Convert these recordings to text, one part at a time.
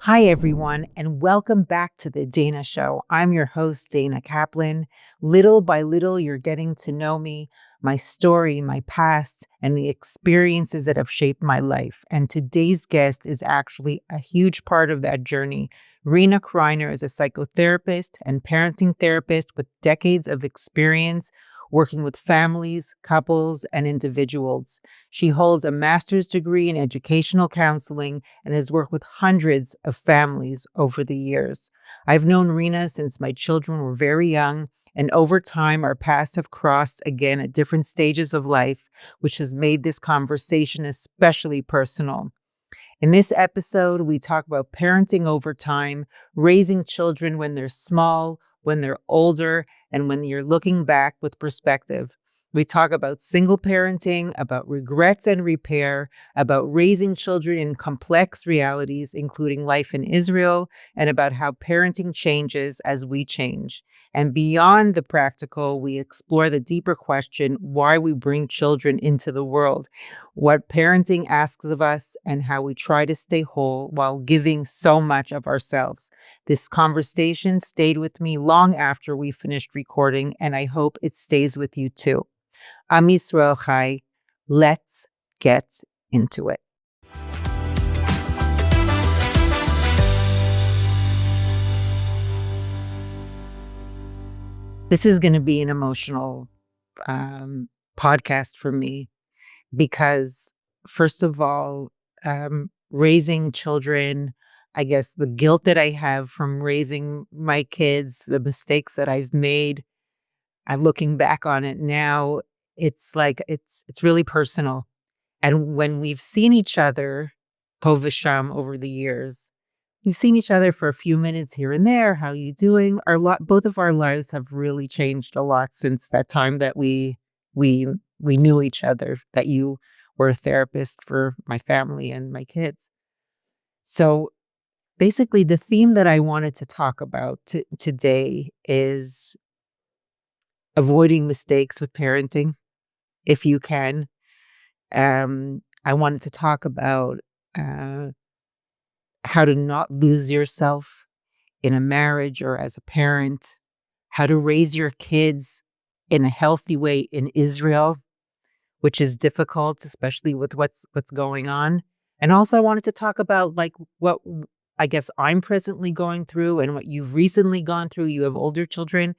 Hi, everyone, and welcome back to the Dayna Show. I'm your host, Dayna Kaplan. Little by little, you're getting to know me, my story, my past, and the experiences that have shaped my life. And today's guest is actually a huge part of that journey. Rina Kreiner is a psychotherapist and parenting therapist with decades of experience working with families, couples, and individuals. She holds a master's degree in educational counseling and has worked with hundreds of families over the years. I've known Rina since my children were very young, and over time, our paths have crossed again at different stages of life, which has made this conversation especially personal. In this episode, we talk about parenting over time, raising children when they're small, when they're older, and when you're looking back with perspective. We talk about single parenting, about regrets and repair, about raising children in complex realities, including life in Israel, and about how parenting changes as we change. And beyond the practical, we explore the deeper question why we bring children into the world, what parenting asks of us, and how we try to stay whole while giving so much of ourselves. This conversation stayed with me long after we finished recording, and I hope it stays with you too. Am Yisrael Chai. Let's get into it. This is going to be an emotional podcast for me because, first of all, raising children, I guess the guilt that I have from raising my kids, the mistakes that I've made, I'm looking back on it now. It's really personal. And when we've seen each other, po v'sham, over the years, we've seen each other for a few minutes here and there. How you doing? Both of our lives have really changed a lot since that time that we we knew each other. That you were a therapist for my family and my kids. So basically, the theme that I wanted to talk about today is avoiding mistakes with parenting, if you can. I wanted to talk about uh, how to not lose yourself in a marriage or as a parent, how to raise your kids in a healthy way in Israel, which is difficult, especially with what's going on. And also I wanted to talk about like what I guess I'm presently going through and what you've recently gone through. You have older children,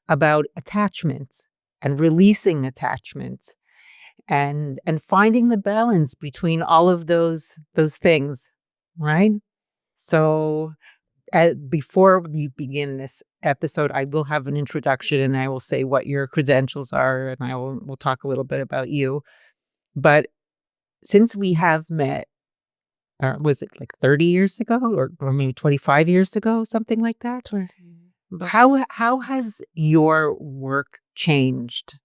about attachment and releasing attachment and finding the balance between all of those things, right? So before we begin this episode, I will have an introduction and I will say what your credentials are, and we'll talk a little bit about you. But since we have met, was it like 30 years ago or maybe 25 years ago, something like that? How has your work changed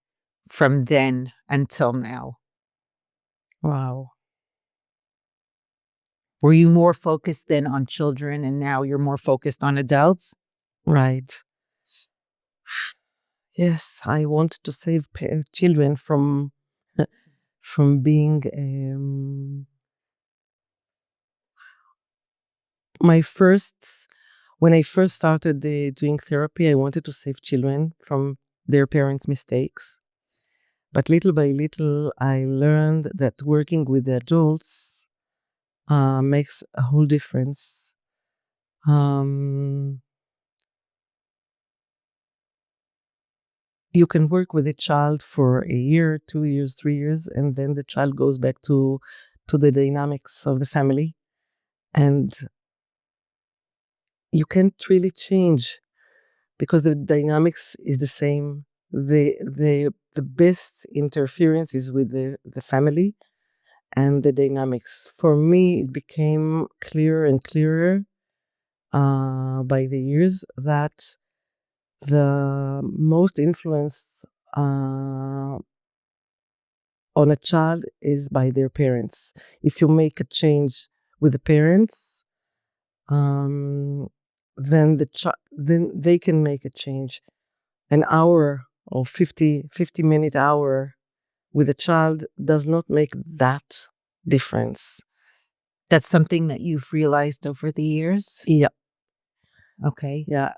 from then until now? Wow. Were you more focused then on children and now you're more focused on adults? Right. Yes, I wanted to save children from from being my first when I first started doing therapy. I wanted to save children from their parents' mistakes. But little by little, I learned that working with the adults makes a whole difference. Um, you can work with a child for a year, 2 years, 3 years, and then the child goes back to the dynamics of the family, and you can't really change because the dynamics is the same. The best interference is with the family and the dynamics. For me, it became clearer and clearer by the years that the most influence uh, on a child is by their parents. If you make a change with the parents, um, then then they can make a change. An hour or 50-minute hour with a child does not make that difference. That's something that you've realized over the years? Yeah, Okay. yeah.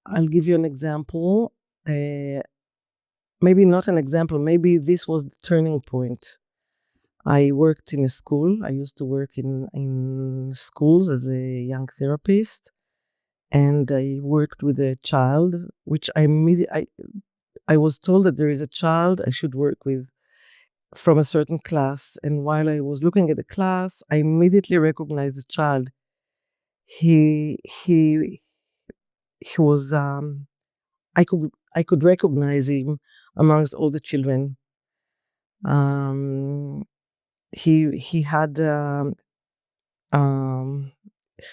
I'll give you an example. Maybe not an example. Maybe this was the turning point. I worked in a school. I used to work in schools as a young therapist, and I worked with a child, which I was told that there is a child I should work with from a certain class. And while I was looking at the class, I immediately recognized the child. He he he was I could recognize him amongst all the children. Um, he had um,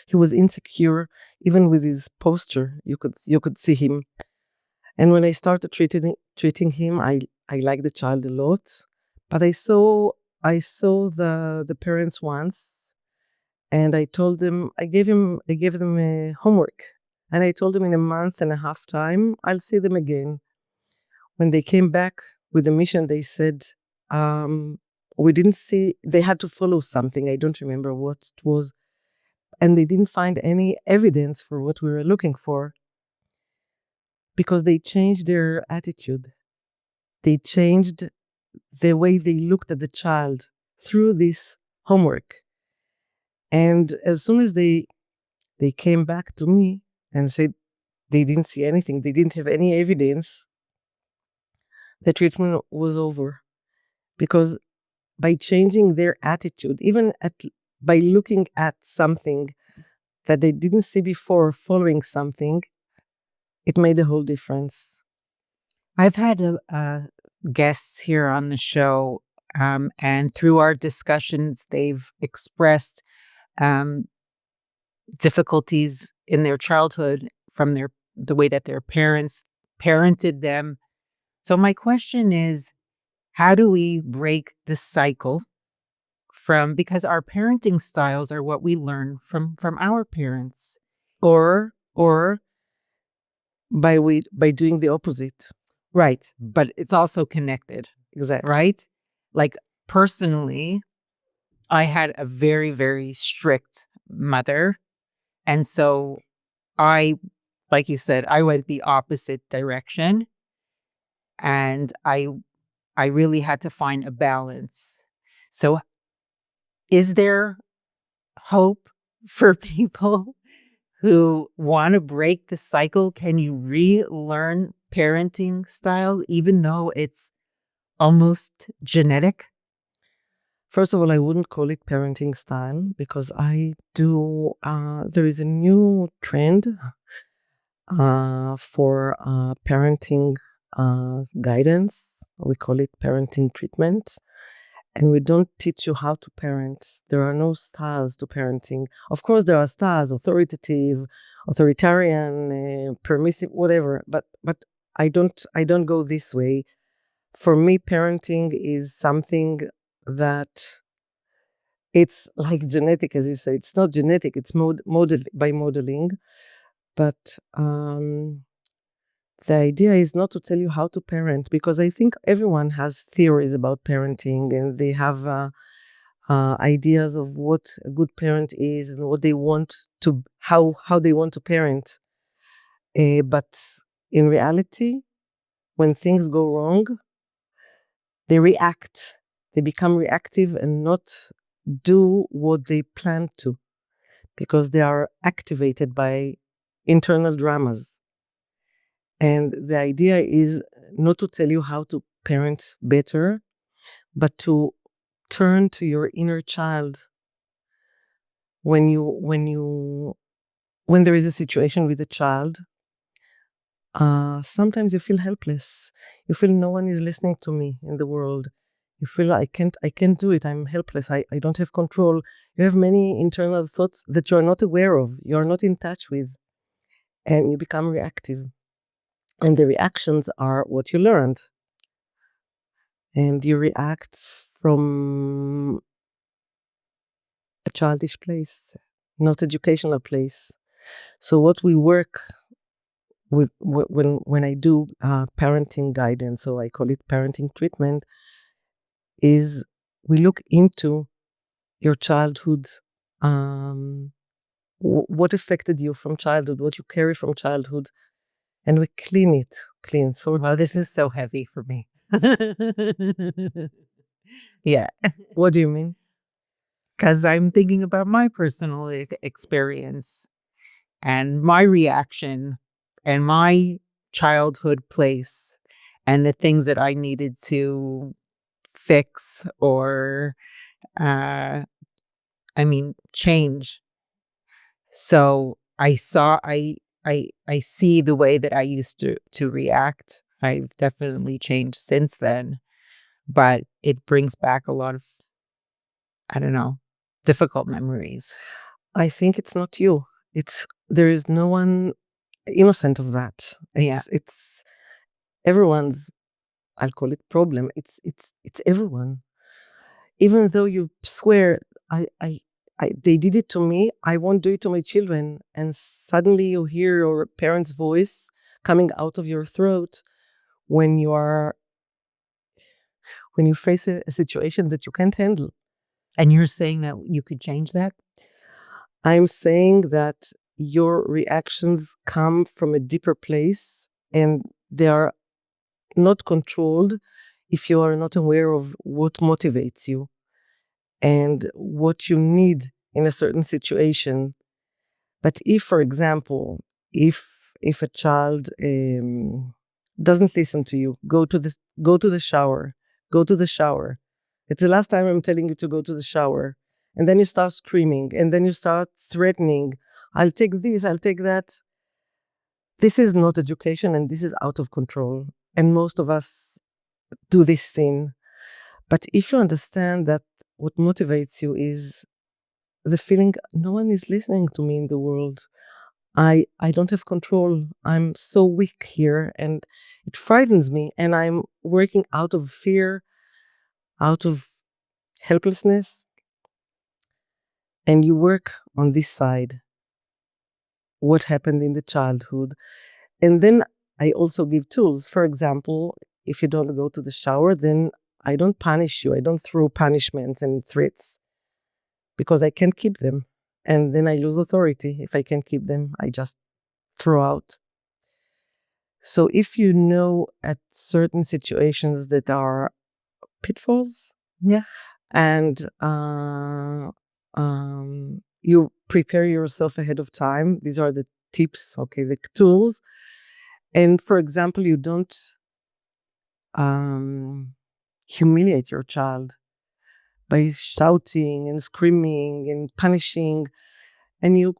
he was insecure even with his posture. You could see him. And when I started treating him, I liked the child a lot. But I saw the parents once, and I gave them a homework, and I told them in a month and a half time I'll see them again. When they came back with the mission, they said, um, we didn't see. They had to follow something. I don't remember what it was, and they didn't find any evidence for what we were looking for because they changed their attitude. They changed the way they looked at the child through this homework. And as soon as they came back to me and said they didn't see anything, they didn't have any evidence, the treatment was over. Because by changing their attitude, by looking at something that they didn't see before, following something, it made a whole difference. I've had guests here on the show, and through our discussions, they've expressed um, difficulties in their childhood from the way that their parents parented them. So my question is, how do we break the cycle from, because our parenting styles are what we learn from our parents. Or by doing the opposite. Right, but it's also connected, Exactly. right? Like personally, I had a very, very strict mother. And so I, like you said, I went the opposite direction, and I really had to find a balance. So is there hope for people who want to break the cycle? Can you relearn parenting style even though it's almost genetic? First of all, I wouldn't call it parenting style because there is a new trend for parenting guidance. We call it parenting treatment. And we don't teach you how to parent. There are no styles to parenting. Of course, there are styles: authoritative, authoritarian, permissive, whatever. But I don't go this way. For me, parenting is something that it's like genetic, as you say. It's not genetic. It's by modeling. But the idea is not to tell you how to parent, because I think everyone has theories about parenting, and they have ideas of what a good parent is and what they want to how they want to parent. But in reality, when things go wrong, they react. They become reactive and not do what they plan to, because they are activated by internal dramas. And the idea is not to tell you how to parent better, but to turn to your inner child when there is a situation with a child. Sometimes you feel helpless. You feel no one is listening to me in the world. You feel I can't do it. I'm helpless. I don't have control. You have many internal thoughts that you're not aware of. You're not in touch with, and you become reactive. And the reactions are what you learned. And you react from a childish place, not educational place. So what we work with when I do parenting guidance, so I call it parenting treatment, is we look into your childhood what affected you from childhood, what you carry from childhood, and we clean. So Well, this is so heavy for me. Yeah, what do you mean? because I'm thinking about my personal experience and my reaction and my childhood place and the things that I needed to fix or, uh, change. So I see the way that I used to react. I've definitely changed since then, but it brings back a lot of, I don't know, difficult memories. I think it's not you. It's there is no one innocent of that. Yeah. It's everyone's. I'll call it problem. It's everyone. Even though you swear, I, I, they did it to me. I won't do it to my children. And suddenly you hear your parent's voice coming out of your throat when you are when you face a situation that you can't handle. And you're saying that you could change that? I'm saying that your reactions come from a deeper place and they are not controlled if you are not aware of what motivates you and what you need in a certain situation. But if, for example, if a child doesn't listen to you, go to the shower, go to the shower. It's the last time I'm telling you to go to the shower, and then you start screaming, and then you start threatening. I'll take this, I'll take that. This is not education, and this is out of control. And most of us do this thing. But if you understand that what motivates you is the feeling no one is listening to me in the world. I don't have control. I'm so weak here and it frightens me and I'm working out of fear, out of helplessness. And you work on this side, what happened in the childhood. And then I also give tools. For example, if you don't go to the shower, then I don't punish you. I don't throw punishments and threats because I can't keep them. And then I lose authority. If I can't keep them, I just throw out. So if you know at certain situations that are pitfalls, Yeah. and you prepare yourself ahead of time, these are the tips, okay, the tools. And for example, you don't humiliate your child by shouting and screaming and punishing, and you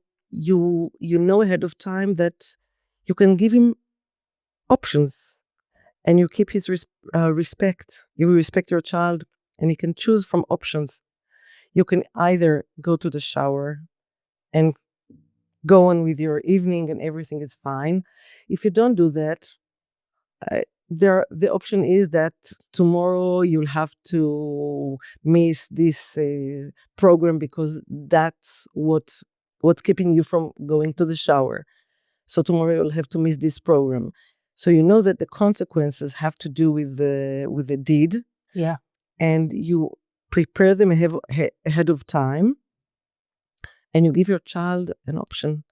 know ahead of time that you can give him options and you keep his respect. You respect your child and he can choose from options. You can either go to the shower and go on with your evening and everything is fine. If you don't do that, the option is that tomorrow you'll have to miss this program because that's what's keeping you from going to the shower. So tomorrow you'll have to miss this program. So you know that the consequences have to do with the deed. Yeah. And you prepare them ahead of time, and you give your child an option.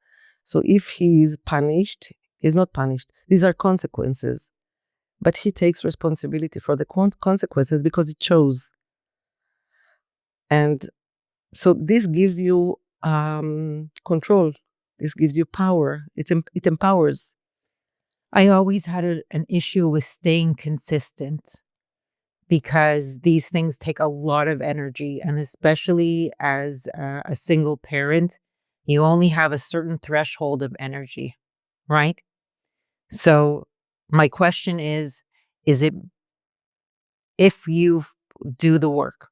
So if he is punished, he's not punished. These are consequences, but he takes responsibility for the consequences because he chose. And so this gives you control. This gives you power. It empowers. I always had an issue with staying consistent because these things take a lot of energy. And especially as a single parent, you only have a certain threshold of energy, right? So, my question is it if you do the work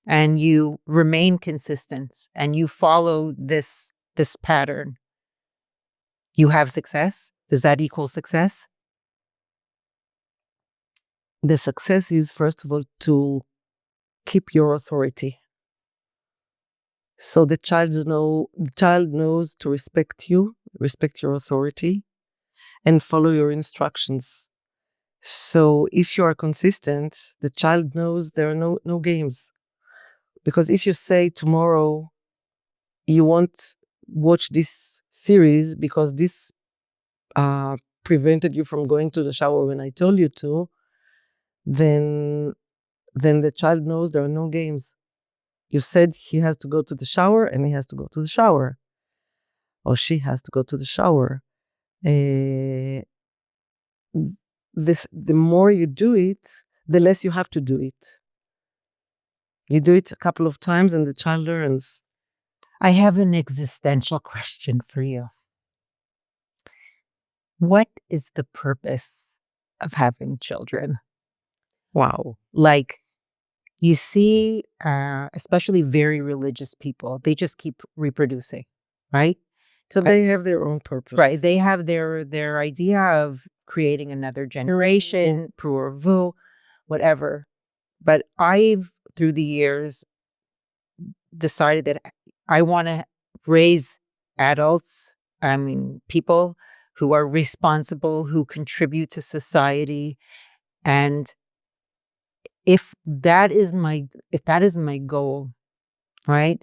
and you remain consistent and you follow this pattern, you have success? Does that equal success? The success is, first of all, to keep your authority. So the child knows to respect you, respect your authority, and follow your instructions. So if you are consistent, the child knows there are no games. Because if you say tomorrow you won't watch this series because this prevented you from going to the shower when I told you to, then the child knows there are no games. You said he has to go to the shower, and he has to go to the shower, or she has to go to the shower. Uh, the more you do it, the less you have to do it. You do it a couple of times, and the child learns. I have an existential question for you. What is the purpose of having children? Wow. Like, you see, especially very religious people, they just keep reproducing, right? So they have their own purpose. Right. They have their idea of creating another generation, pour vous, whatever. But I've, through the years, decided that I want to raise adults, I mean, people who are responsible, who contribute to society. And if that is my goal, right?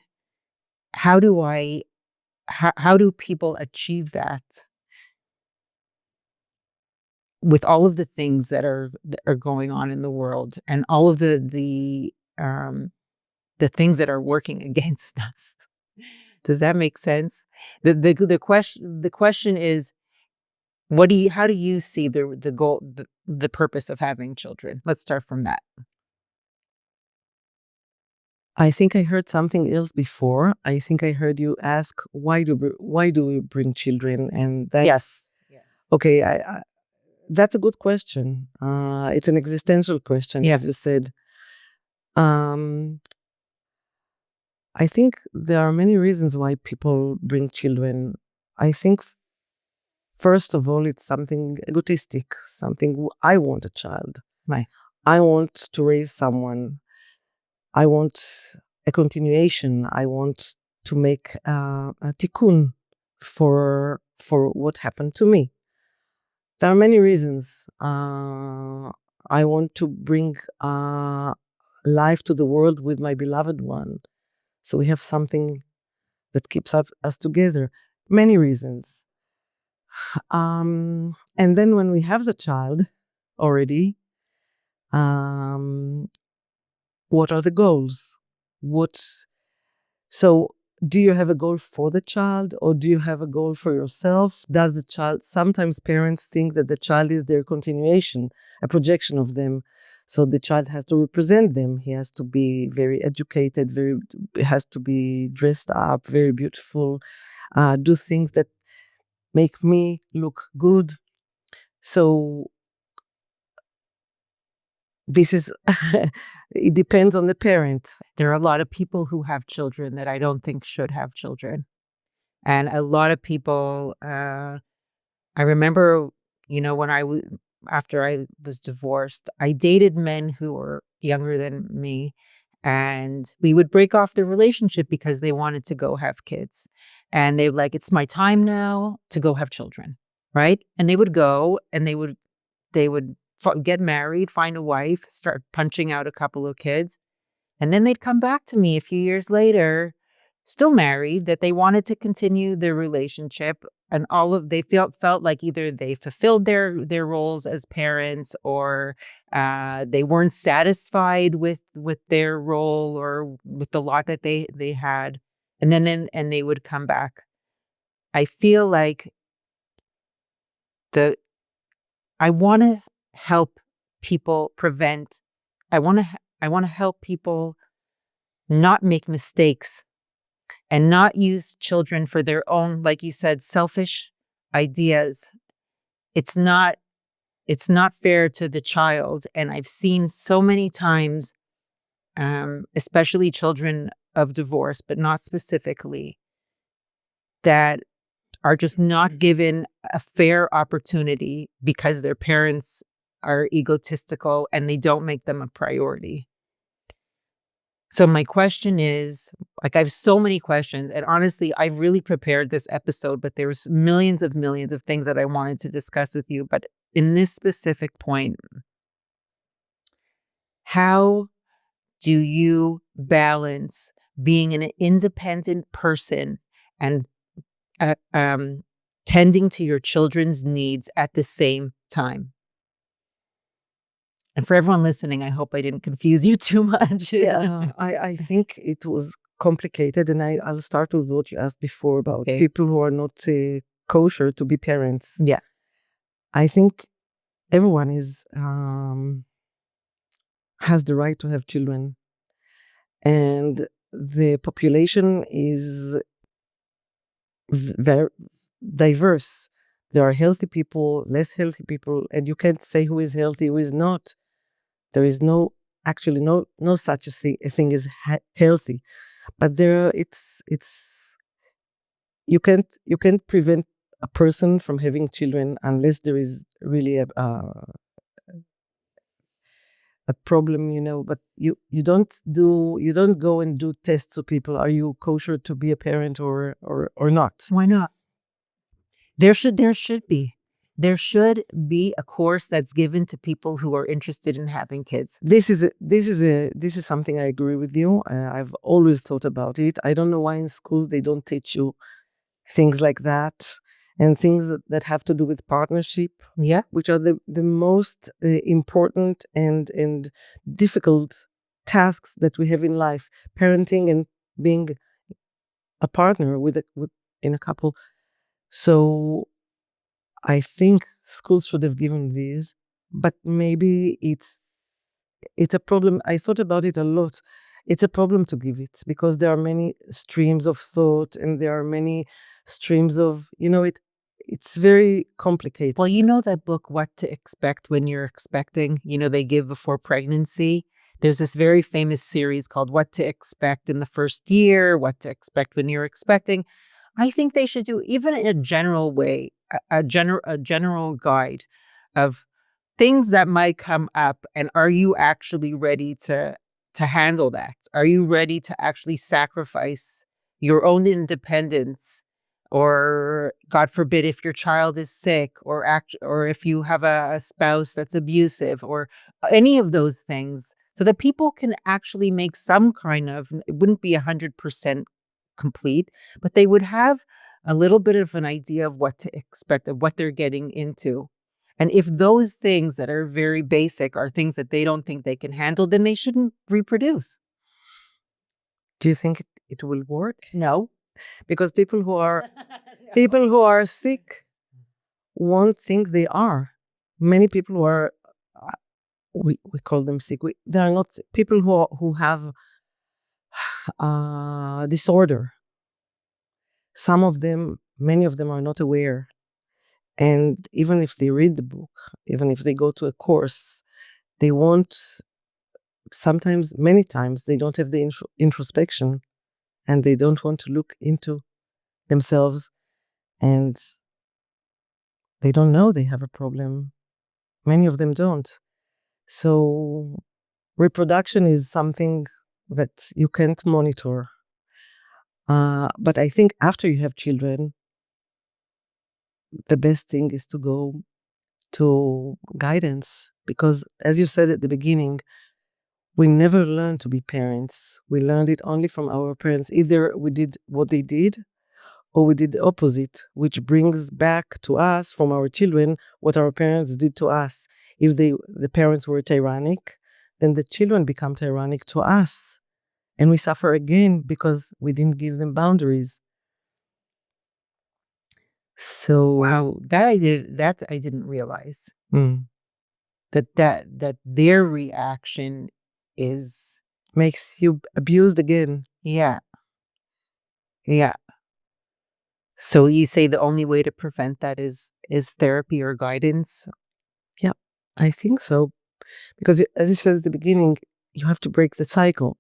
How do people achieve that with all of the things that are going on in the world, and all of the things that are working against us? Does that make sense? The question is, how do you see the goal, the purpose of having children? Let's start from that. I think I heard something else before. I think I heard you ask, why do we bring children? And that, Yes. okay, that's a good question. It's an existential question, Yeah. as you said. I think there are many reasons why people bring children. I think, first of all, it's something egotistic, something I want a child. Right. I want to raise someone. I want a continuation. I want to make a tikkun for what happened to me. There are many reasons. I want to bring life to the world with my beloved one, so we have something that keeps us together. Many reasons. And then when we have the child already, what are the goals? So do you have a goal for the child, or do you have a goal for yourself? Does the child, sometimes parents think that the child is their continuation, a projection of them. So the child has to represent them. He has to be very educated, has to be dressed up, very beautiful, do things that make me look good. So this is, it depends on the parent. There are a lot of people who have children that I don't think should have children. And a lot of people, I remember, when after I was divorced, I dated men who were younger than me, and we would break off the relationship because they wanted to go have kids. And they're like, it's my time now to go have children. Right. And they would go, and they would get married, find a wife, start punching out a couple of kids. And then they'd come back to me a few years later, still married, that they wanted to continue their relationship. And they felt like either they fulfilled their roles as parents, or they weren't satisfied with their role, or with the lot that they had. And they would come back. I feel like the I want to help people prevent. I want to help people not make mistakes, and not use children for their own, like you said, selfish ideas. It's not fair to the child. And I've seen so many times, especially children of divorce, but not specifically, that are just not given a fair opportunity because their parents are egotistical and they don't make them a priority. So my question is, like, I have so many questions, and honestly, I really prepared this episode, but there's millions of things that I wanted to discuss with you. But in this specific point, how do you balance being an independent person and tending to your children's needs at the same time. And for everyone listening, I hope I didn't confuse you too much. Yeah, I think it was complicated, and I'll start with what you asked before about Okay. people who are not kosher to be parents. Yeah. I think everyone has the right to have children, and the population is very diverse. There are healthy people, less healthy people, and you can't say who is healthy, who is not. There is actually no such a thing as healthy, but you can't prevent a person from having children unless there is really a problem, but you don't go and do tests of people. Are you kosher to be a parent or not? Why not? There should be. There should be a course that's given to people who are interested in having kids. This is something I agree with you. I've always thought about it. I don't know why in school they don't teach you things like that, and things that have to do with partnership. Yeah. Which are the most important and difficult tasks that we have in life: parenting and being a partner in a couple. So I think schools should have given these, but maybe it's a problem. I thought about it a lot. It's a problem to give it because there are many streams of thought, and there are many streams of, it's very complicated. Well, you know that book, What to Expect When You're Expecting, they give before pregnancy. There's this very famous series called What to Expect in the First Year, What to Expect When You're Expecting. I think they should do, even in a general way, a general guide of things that might come up, and are you actually ready to handle that? Are you ready to actually sacrifice your own independence, or God forbid if your child is sick, or if you have a spouse that's abusive, or any of those things, so that people can actually make some kind of, it wouldn't be 100% complete, but they would have a little bit of an idea of what to expect, of what they're getting into. And if those things that are very basic are things that they don't think they can handle, then they shouldn't reproduce. Do you think it will work? No. Because people who are sick won't think they are. Many people who are, we call them sick. They are not people who have disorder. Some of them, many of them are not aware. And even if they read the book, even if they go to a course, they won't, sometimes, many times, they don't have the introspection, and they don't want to look into themselves, and they don't know they have a problem. Many of them don't. So reproduction is something that you can't monitor. But I think after you have children, the best thing is to go to guidance, because as you said at the beginning, we never learned to be parents. We learned it only from our parents. Either we did what they did, or we did the opposite, which brings back to us from our children what our parents did to us. If the parents were tyrannic, then the children become tyrannic to us, and we suffer again because we didn't give them boundaries. So Wow, that I didn't realize. mm, That their reaction is, makes you abused again. yeah. Yeah. So you say the only way to prevent that is therapy or guidance? Yeah, I think so. Because as you said at the beginning, you have to break the cycle.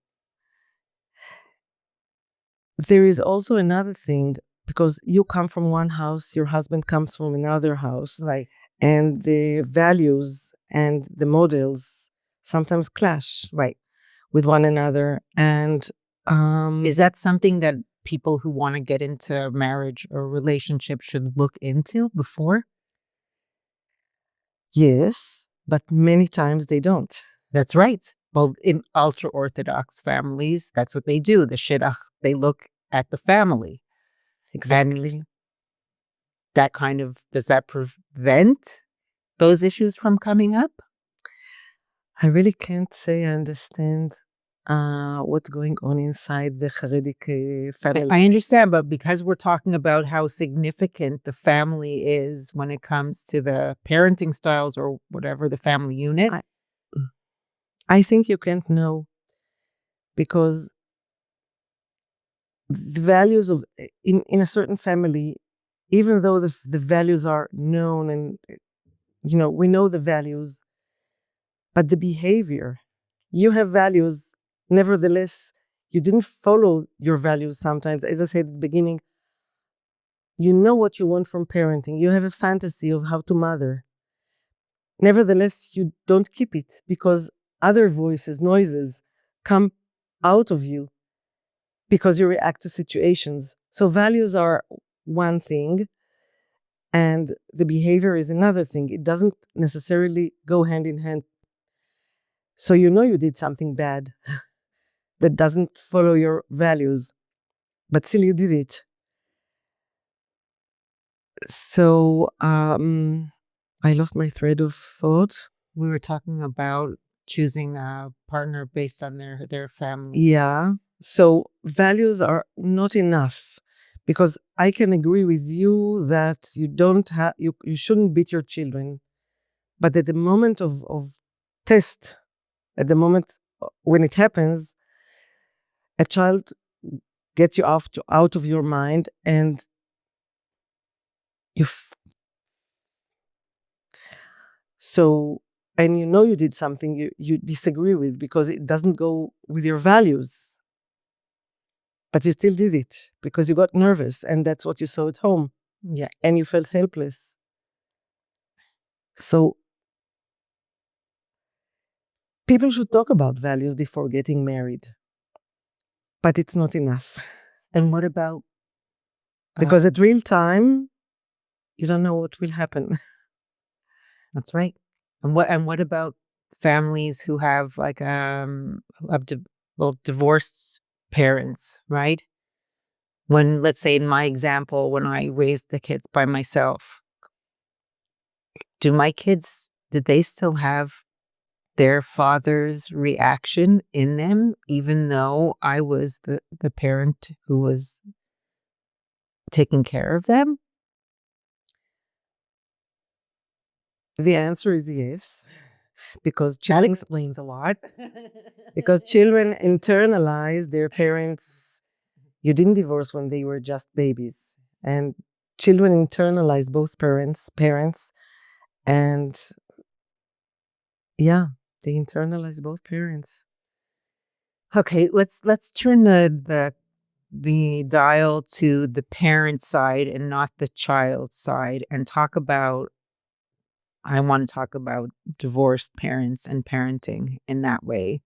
There is also another thing, because you come from one house, your husband comes from another house, Right. and the values and the models sometimes clash Right. with one another. And Is that something that people who want to get into marriage or relationship should look into before? yes, but many times they don't. That's right. well, in ultra Orthodox families, that's what they do. The shidduch, they look at the family. Exactly. That kind of, does that prevent those issues from coming up? I really can't say I understand what's going on inside the Haredic family. I understand, but because we're talking about how significant the family is when it comes to the parenting styles or whatever, the family unit. I think you can't know, because the values of in a certain family, even though the values are known, and we know the values, but the behavior, you have values, nevertheless you didn't follow your values sometimes. As I said at the beginning, you know what you want from parenting, you have a fantasy of how to mother, nevertheless you don't keep it because other voices, noises come out of you because you react to situations. So values are one thing and the behavior is another thing. It doesn't necessarily go hand in hand. So you did something bad that doesn't follow your values, but still you did it. So I lost my thread of thought. We were talking about choosing a partner based on their family. Yeah. So values are not enough, because I can agree with you that you shouldn't beat your children. But at the moment of test, at the moment when it happens, a child gets you out of your mind, and you and you did something you disagree with because it doesn't go with your values. But you still did it because you got nervous and that's what you saw at home. Yeah. And you felt helpless. So people should talk about values before getting married. But it's not enough. And what about? Because at real time, you don't know what will happen. That's right. And what about families who have like divorced parents, right? When, let's say in my example, when I raised the kids by myself, did they still have their father's reaction in them, even though I was the parent who was taking care of them? The answer is yes. Because That explains a lot. because children internalize their parents. You didn't divorce when they were just babies. And children internalize both parents, and yeah, they internalize both parents. Okay, let's turn the dial to the parent side and not the child side and I want to talk about divorced parents and parenting in that way.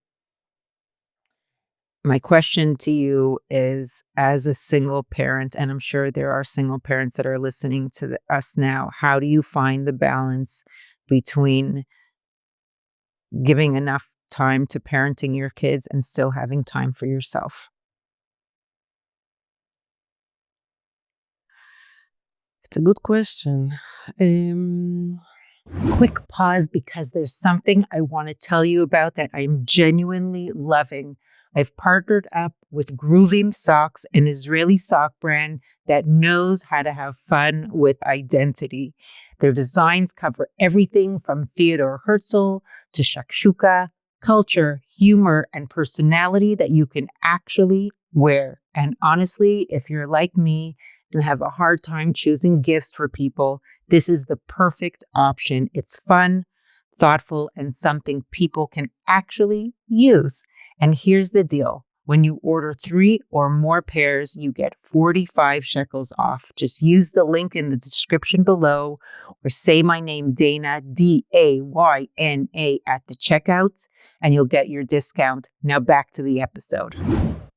My question to you is, as a single parent, and I'm sure there are single parents that are listening to us now, how do you find the balance between giving enough time to parenting your kids and still having time for yourself? It's a good question. Quick pause because there's something I want to tell you about that I'm genuinely loving. I've partnered up with Groovy Socks, an Israeli sock brand that knows how to have fun with identity. Their designs cover everything from Theodore Herzl to shakshuka, culture, humor, and personality that you can actually wear. And honestly, if you're like me and have a hard time choosing gifts for people, this is the perfect option. It's fun, thoughtful, and something people can actually use. And here's the deal. When you order 3 or more pairs, you get 45 shekels off. Just use the link in the description below or say my name, Dayna, Dayna, at the checkout, and you'll get your discount. Now back to the episode.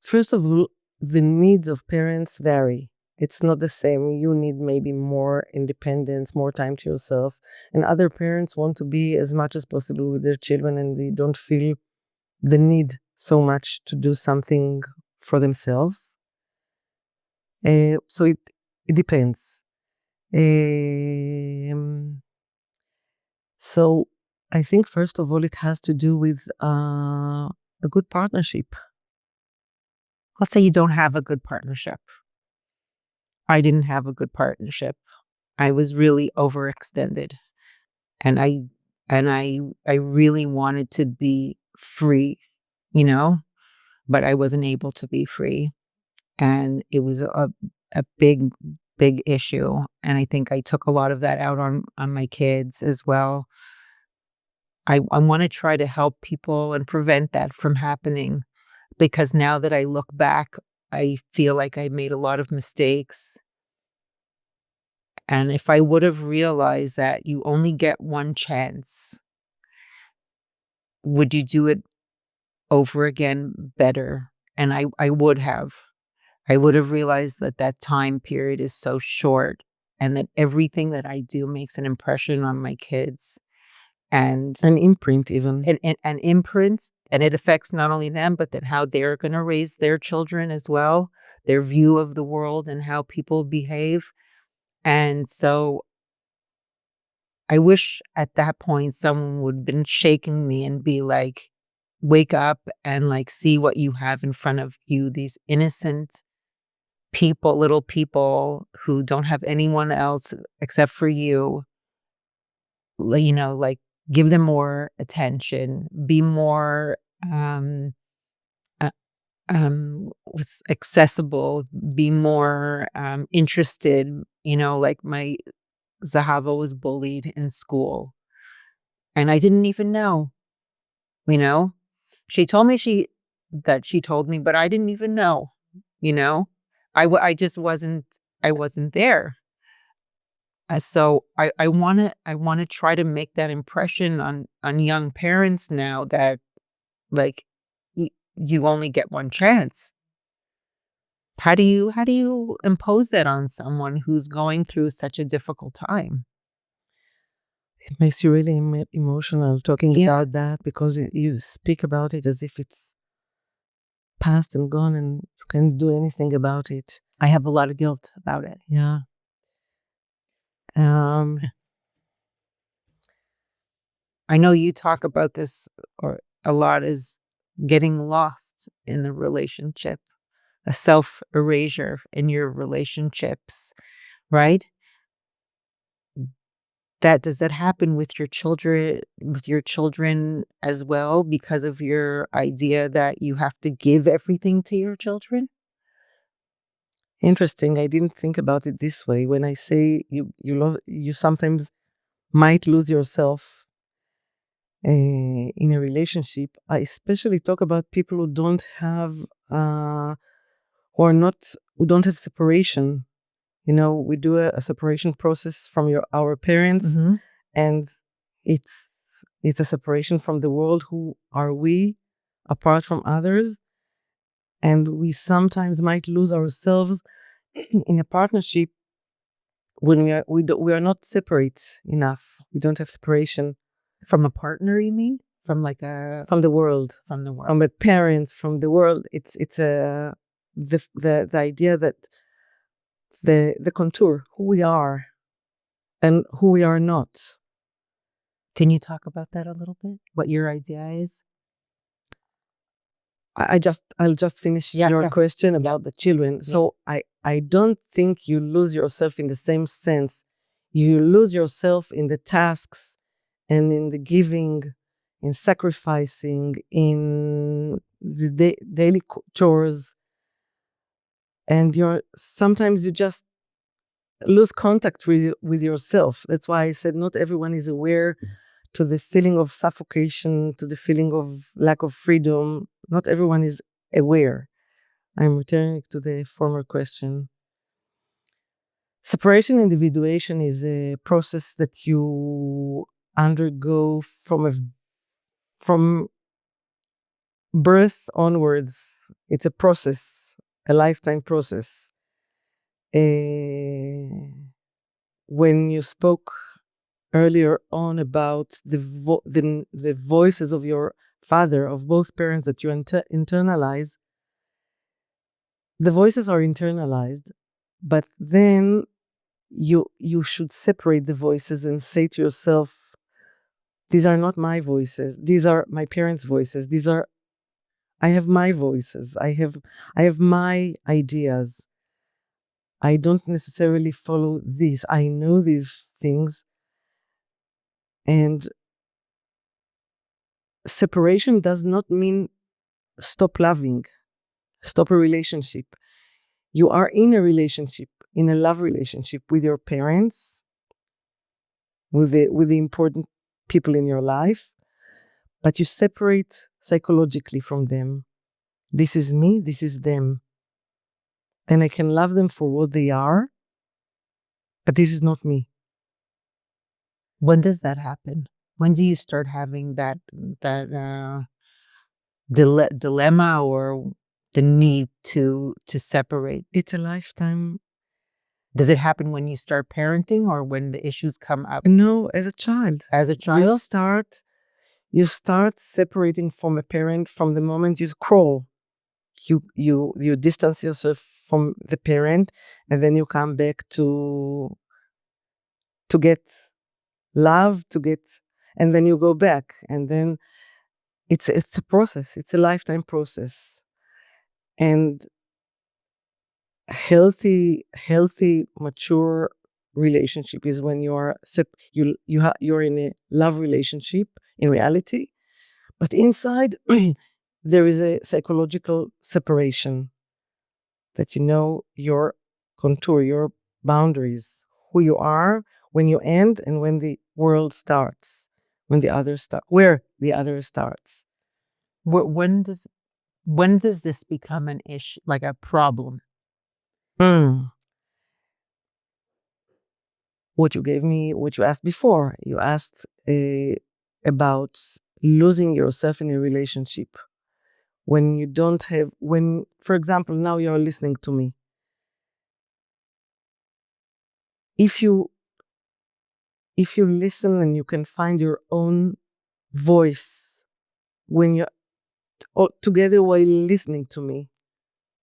First of all, the needs of parents vary. It's not the same. You need maybe more independence, more time to yourself. And other parents want to be as much as possible with their children and they don't feel the need so much to do something for themselves. So it depends. So I think first of all it has to do with a good partnership. Let's say you don't have a good partnership. I didn't have a good partnership. I was really overextended, and I really wanted to be free, you know, but I wasn't able to be free, and it was a big issue, and I think I took a lot of that out on my kids as well. I want to try to help people and prevent that from happening, because now that I look back, I feel like I made a lot of mistakes. And if I would have realized that you only get one chance, would you do it over again better? And I would have. I would have realized that that time period is so short, and that everything that I do makes an impression on my kids, and An imprint even. an imprint, and it affects not only them, but then how they're going to raise their children as well, their view of the world and how people behave. And so I wish at that point someone would have been shaking me and be like, wake up and like see what you have in front of you, these innocent people, little people who don't have anyone else except for you. You know, like, give them more attention, be more uh, what's accessible, be more interested. You know, like my Zahava was bullied in school, and I didn't even know. You know, she told me she told me, but I didn't even know. You know, I just wasn't. I wasn't there. So I wanna try to make that impression on young parents now that, like, you only get one chance. How do you impose that on someone who's going through such a difficult time? It makes you really emotional talking Yeah. about that because you speak about it as if it's past and gone and you can't do anything about it. I have a lot of guilt about it. Yeah. Um, I know you talk about this or a lot, is getting lost in the relationship, a self-erasure in your relationships, right? Does that happen with your children as well, because of your idea that you have to give everything to your children? Interesting. I didn't think about it this way. When I say you sometimes might lose yourself in a relationship. I especially talk about people who don't have who are not who don't have separation. You know, we do a separation process from our parents, Mhm. and it's it's a separation from the world. Who are we apart from others? And we sometimes might lose ourselves in a partnership when we are not separate enough. We don't have separation From a partner, you mean? From like a from the world, from the world. from the parents, from the world. It's a the idea that the contour, who we are and who we are not. Can you talk about that a little bit? What your idea is? I'll just finish Yeah, your yeah. question about the children. Yeah. So I don't think you lose yourself in the same sense. You lose yourself in the tasks and in the giving, in sacrificing, in the daily chores, and you're sometimes you just lose contact with yourself. That's why I said not everyone is aware to the feeling of suffocation, to the feeling of lack of freedom. Not everyone is aware. I'm returning to the former question. Separation individuation is a process that you undergo from birth onwards. It's a process, a lifetime process. When you spoke earlier on about the voices of your father, of both parents that you internalize, the voices are internalized, but then you should separate the voices and say to yourself, these are not my voices. These are my parents' voices. I have my voices. I have my ideas. I don't necessarily follow these. I know these things. And separation does not mean stop loving, stop a relationship. You are in a relationship, in a love relationship with your parents, with the important people in your life, but you separate psychologically from them. This is me, this is them. And I can love them for what they are, but this is not me. When does that happen? When do you start having that dilemma or the need to separate? It's a lifetime. Does it happen when you start parenting or when the issues come up No, as a child. as a You child? start separating from a parent from the moment you crawl. You distance yourself from the parent, and then you come back to get love, and then you go back, and then it's a process. It's a lifetime process. And healthy mature relationship is when you are you're in a love relationship in reality, but inside there is a psychological separation, that you know your contour, your boundaries, who you are when you end and when the world starts, where the other starts. When does this become an issue, like a problem? Mm. What you asked before, you asked about losing yourself in a relationship. When you don't have, when, for example, now you're listening to me. If you listen and you can find your own voice when you're all together while listening to me,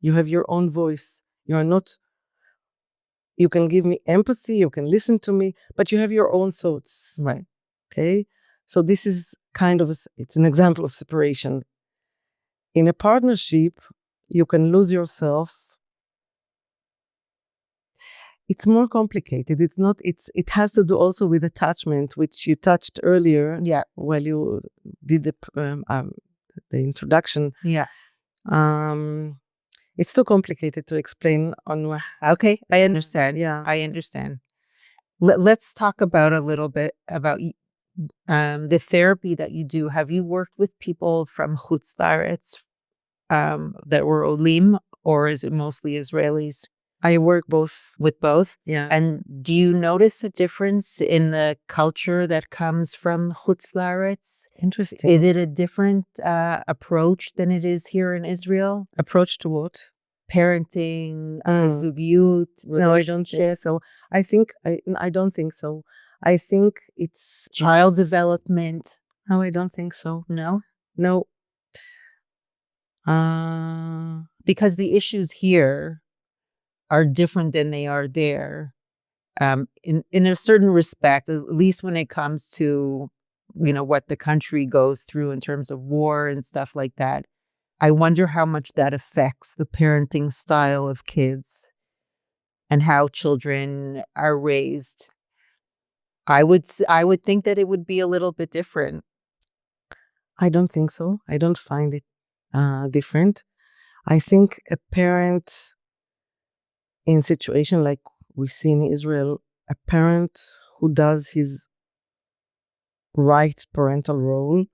you have your own voice. You are not, you can give me empathy, you can listen to me, but you have your own thoughts. Right. Okay. So this is kind of, it's an example of separation. In a partnership, you can lose yourself. It's more complicated. It's not, it has to do also with attachment, which you touched earlier. Yeah. While you did the introduction. Yeah. It's too complicated to explain on. Okay, I understand. Yeah. I understand. Let's talk about a little bit about the therapy that you do. Have you worked with people from Chutz La'aretz, that were Olim, or is it mostly Israelis? I work both. With both? Yeah. And do you notice a difference in the culture that comes from Chutz La'aretz? Interesting. Is it a different approach than it is here in Israel? Approach to what? Parenting, Mm. zugiyut, No, I don't think relationship, so. I don't think so. I think it's child development. No, I don't think so. No? No. Because the issues here are different than they are there. In a certain respect, at least when it comes to, what the country goes through in terms of war and stuff like that. I wonder how much that affects the parenting style of kids and how children are raised. I would think that it would be a little bit different. I don't think so. I don't find it different. I think a parent in situation like we see in Israel, a parent who does his right parental role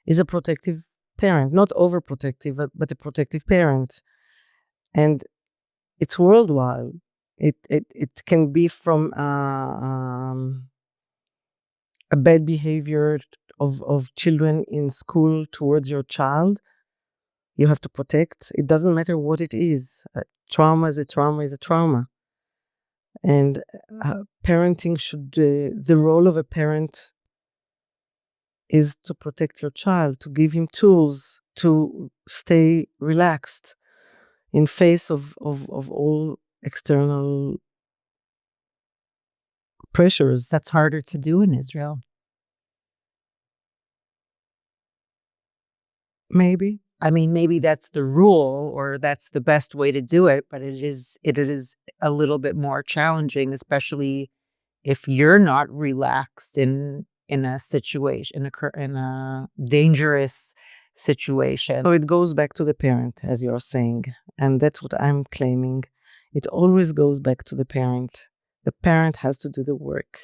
is a protective parent, not overprotective, but a protective parent. And it's worldwide. It can be from a bad behavior of children in school towards your child. You have to protect. It doesn't matter what it is. Trauma is a trauma is a trauma. And parenting should, the role of a parent is to protect your child, to give him tools to stay relaxed in face of all external pressures. That's harder to do in Israel. Maybe. I mean, maybe that's the rule or that's the best way to do it, but it is a little bit more challenging, especially if you're not relaxed in a situation, in a dangerous situation. So it goes back to the parent, as you're saying, and that's what I'm claiming. It always goes back to the parent. The parent has to do the work.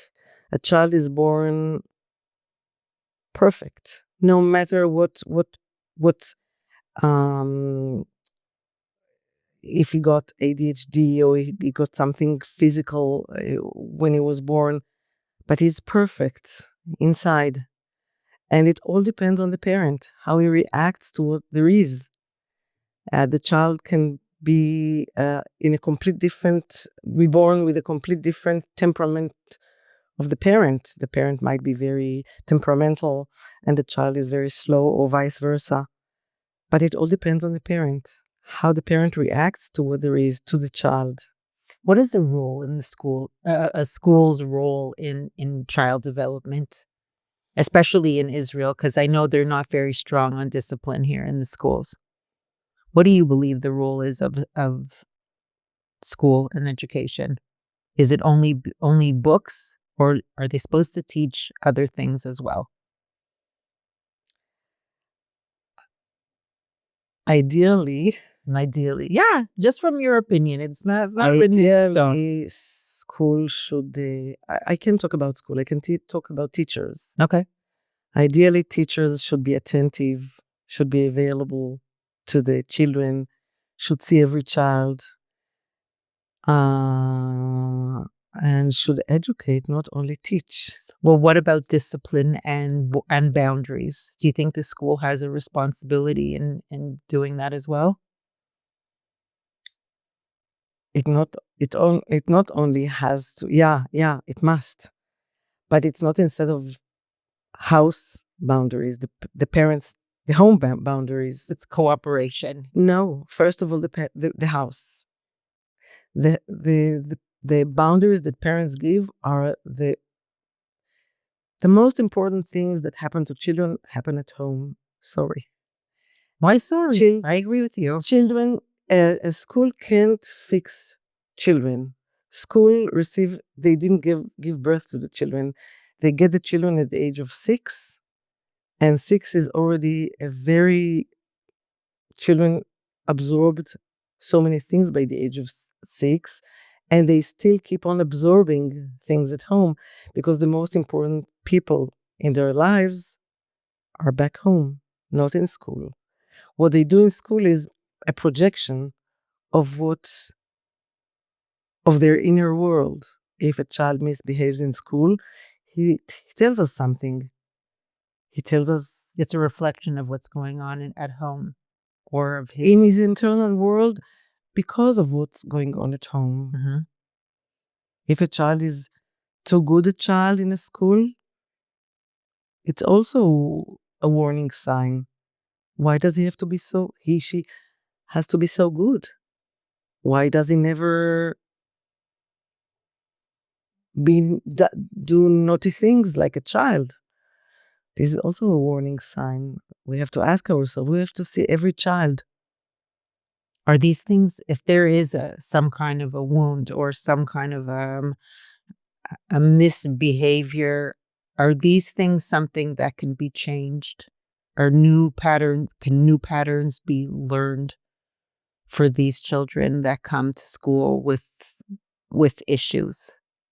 A child is born perfect, no matter what if he got ADHD or he got something physical when he was born, but he's perfect inside. And it all depends on the parent, how he reacts to what there is. The child can be in a complete different, reborn with a complete different temperament of the parent. The parent might be very temperamental and the child is very slow, or vice versa. But it all depends on the parent, how the parent reacts to what there is to the child. What is the role in the school, a school's role in child development, especially in Israel? Because I know they're not very strong on discipline here in the schools. What do you believe the role is of school and education? Is it only books, or are they supposed to teach other things as well? Ideally, Yeah, just from your opinion, it's not written in stone. ideally, school should. I can talk about school. I can talk about teachers. Okay. Ideally, teachers should be attentive, should be available to the children, should see every child, and should educate, not only teach. Well, what about discipline and boundaries? Do you think the school has a responsibility in doing that as well? It not only has to. Yeah, it must, but it's not instead of house boundaries, the parents, the home boundaries. It's cooperation. No, first of all, the house. The boundaries that parents give are the most important things that happen to children happen at home. Sorry. Why sorry? I agree with you. Children, a school can't fix children. School they didn't give birth to the children. They get the children at the age of 6, and 6 is already a very, children absorbed so many things by the age of 6, and they still keep on absorbing things at home because the most important people in their lives are back home, not in school. What they do in school is a projection of their inner world. If a child misbehaves in school, he tells us something. He tells us It's a reflection of what's going on at home, or of in his internal world because of what's going on at home. Mm-hmm. If a child is too good a child in a school, it's also a warning sign. Why does he have to be she has to be so good? Why does he never do naughty things like a child? This is also a warning sign. We have to ask ourselves, we have to see every child. Are these things, if there is some kind of a wound or some kind of a misbehavior, are these things something that can be changed? Can new patterns be learned for these children that come to school with issues?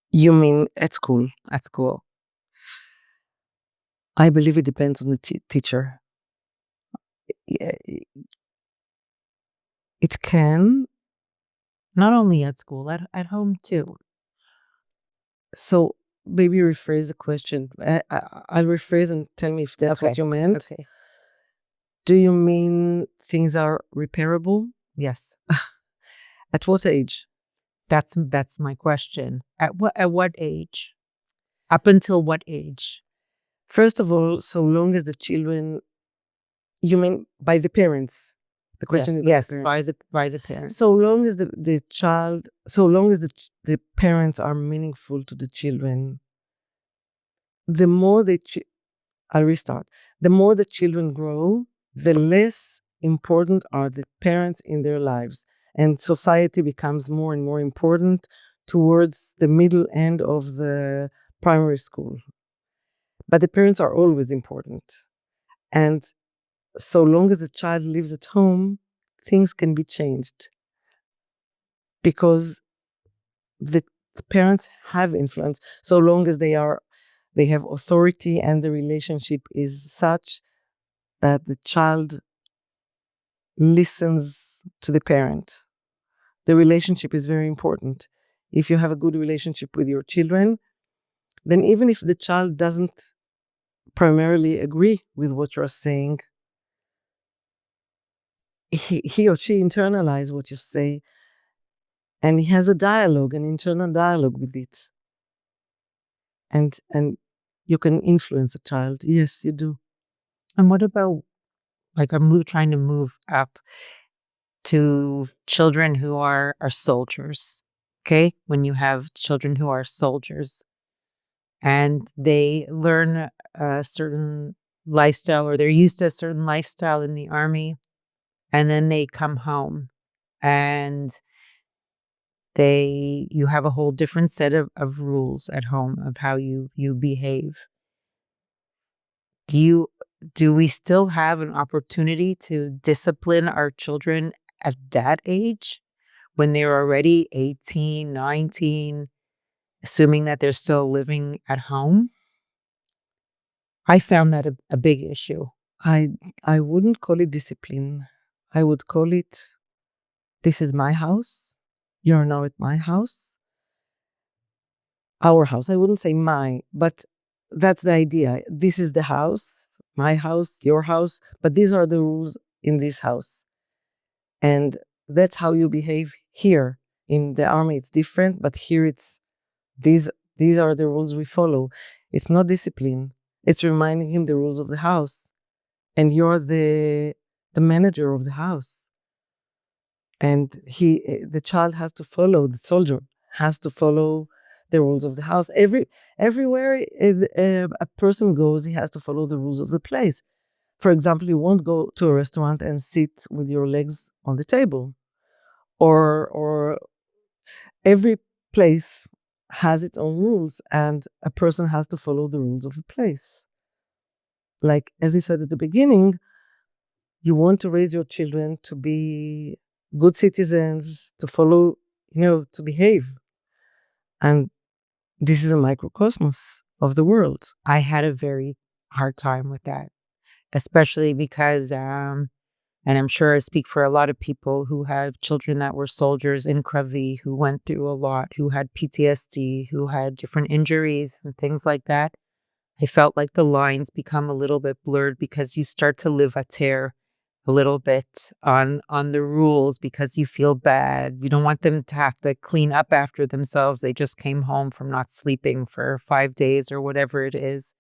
You mean at school? At school. I believe it depends on the teacher. It can. Not only at school, at home too. So maybe rephrase the question. I'll rephrase and tell me if that's what you meant. Okay. Do you mean things are repairable? Yes. At what age? That's my question. At what age? Up until what age? First of all, so long as the children, you mean by the parents? The question is by the parents. by the parents. So long as the child, so long as the parents are meaningful to the children, the more I'll restart. The more the children grow, the less important are the parents in their lives. And society becomes more and more important towards the middle end of the primary school. But the parents are always important. And so long as the child lives at home, things can be changed because the parents have influence so long as they have authority and the relationship is such that the child listens to the parent. The relationship is very important. If you have a good relationship with your children, then even if the child doesn't primarily agree with what you're saying, he or she internalize what you say, and he has a dialogue, an internal dialogue with it. And you can influence a child. Yes, you do. And what about, like, I'm trying to move up to children who are soldiers. Okay, when you have children who are soldiers and they learn a certain lifestyle, or they're used to a certain lifestyle in the army, and then they come home and you have a whole different set of rules at home of how you behave. Do we still have an opportunity to discipline our children at that age when they're already 18, 19, assuming that they're still living at home? I found that a big issue. I wouldn't call it discipline. I would call it, this is my house. You're now at my house. Our house. I wouldn't say my, but that's the idea. This is the house, my house, your house, but these are the rules in this house. And that's how you behave here. In the army, it's different, but here it's these these are the rules we follow. It's not discipline. It's reminding him the rules of the house. And you're the manager of the house. And the child has to follow, the soldier has to follow the rules of the house. Everywhere a person goes, he has to follow the rules of the place. For example, you won't go to a restaurant and sit with your legs on the table, or every place has its own rules, and a person has to follow the rules of the place. Like, as you said at the beginning, you want to raise your children to be good citizens, to follow, to behave. And this is a microcosmos of the world. I had a very hard time with that, especially because, and I'm sure I speak for a lot of people who have children that were soldiers in Kravi, who went through a lot, who had PTSD, who had different injuries and things like that. I felt like the lines become a little bit blurred because you start to live a tear a little bit on the rules because you feel bad. You don't want them to have to clean up after themselves. They just came home from not sleeping for 5 days or whatever it is.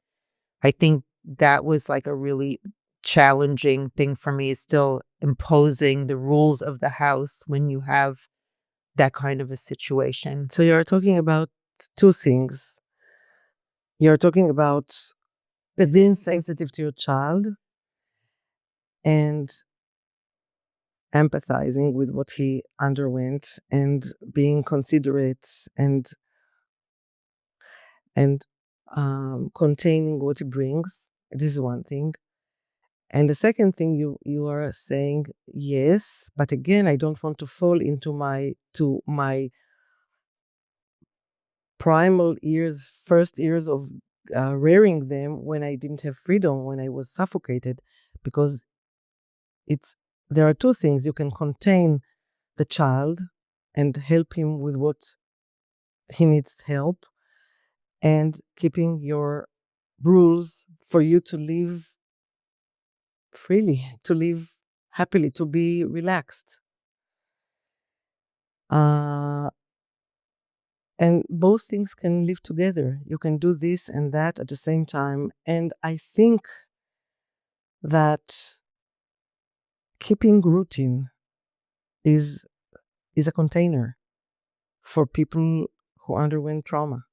I think that was like a really challenging thing for me, is still imposing the rules of the house when you have that kind of a situation. So you're talking about two things. You're talking about being sensitive to your child and empathizing with what he underwent and being considerate and containing what he brings. This is one thing. And the second thing, you are saying yes, but again, I don't want to fall into my primal years, first years of rearing them, when I didn't have freedom, when I was suffocated, because there are two things. You can contain the child and help him with what he needs help, and keeping your rules for you to live freely, to live happily, to be relaxed. And both things can live together. You can do this and that at the same time. And I think that keeping routine is a container for people who underwent trauma.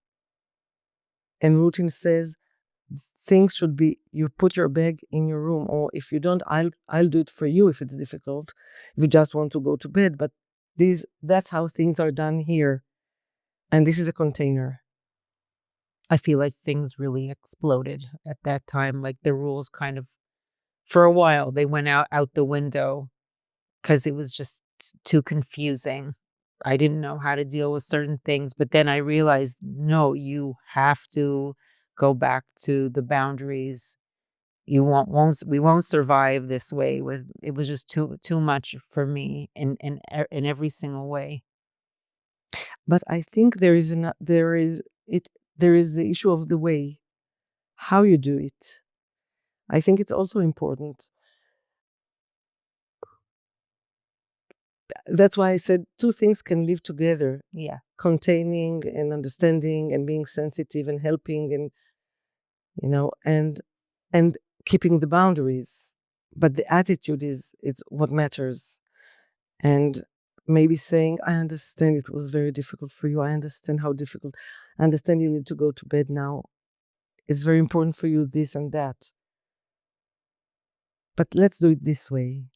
And routine says things should be, you put your bag in your room, or if you don't, I'll do it for you if it's difficult, if you just want to go to bed. But that's how things are done here. And this is a container. I feel like things really exploded at that time. Like the rules kind of, for a while, they went out the window because it was just too confusing. I didn't know how to deal with certain things, but then I realized, no, you have to go back to the boundaries. You won't we won't survive this way. With it was just too much for me in every single way. But I think there is the issue of the way, how you do it. I think it's also important. That's why I said two things can live together: Yeah. containing and understanding and being sensitive and helping, and and keeping the boundaries. But the attitude is it's what matters. And maybe saying, I understand it was very difficult for you. I understand how difficult. I understand you need to go to bed now. It's very important for you, this and that. But let's do it this way.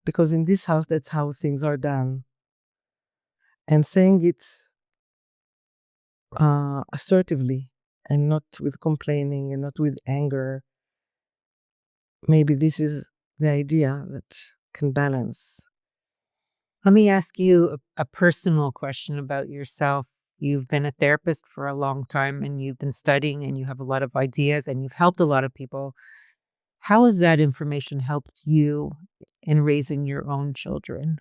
Because in this house, that's how things are done. And saying it assertively and not with complaining and not with anger. Maybe this is the idea that can balance. Let me ask you a personal question about yourself. You've been a therapist for a long time and you've been studying and you have a lot of ideas and you've helped a lot of people. How has that information helped you in raising your own children?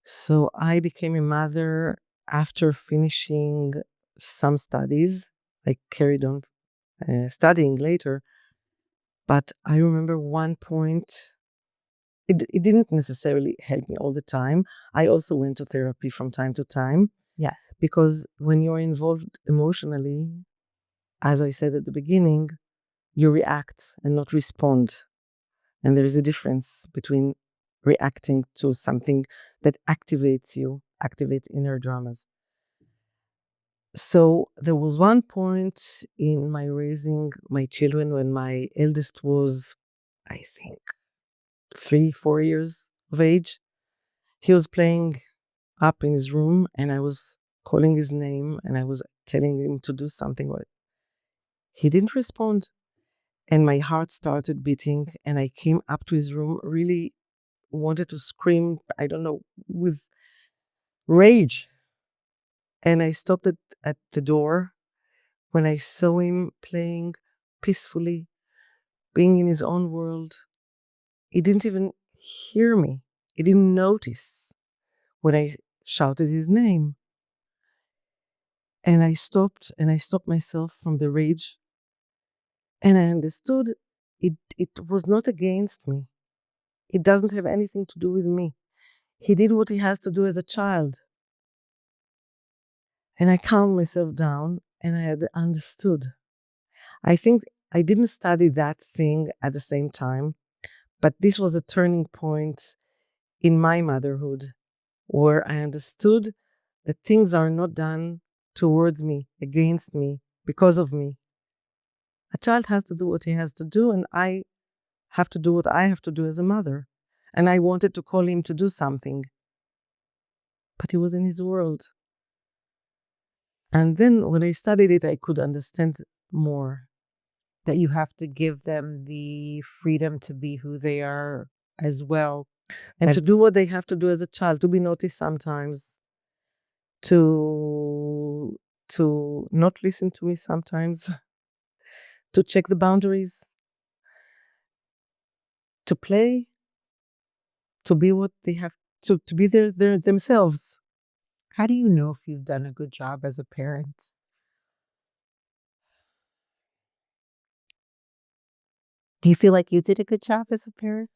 So I became a mother after finishing some studies. I carried on studying later. But I remember one point, it didn't necessarily help me all the time. I also went to therapy from time to time. Yeah. Because when you're involved emotionally, as I said at the beginning, you react and not respond. And there is a difference between reacting to something that activates you, activates inner dramas. So there was one point in my raising my children when my eldest was, I think, 3, 4 years of age. He was playing up in his room and I was calling his name and I was telling him to do something. He didn't respond. And my heart started beating and I came up to his room, really wanted to scream, I don't know, with rage. And I stopped at the door when I saw him playing peacefully, being in his own world. He didn't even hear me. He didn't notice when I shouted his name. And I stopped myself from the rage. And I understood it was not against me. It doesn't have anything to do with me. He did what he has to do as a child. And I calmed myself down and I had understood. I think I didn't study that thing at the same time, but this was a turning point in my motherhood where I understood that things are not done towards me, against me, because of me. A child has to do what he has to do, and I have to do what I have to do as a mother. And I wanted to call him to do something, but he was in his world. And then when I studied it, I could understand more. That you have to give them the freedom to be who they are as well. And to do That's what they have to do as a child, to be naughty sometimes, to not listen to me sometimes, to check the boundaries, to play, to be what they have to be their themselves. how do you know if you've done a good job as a parent? Do you feel like you did a good job as a parent?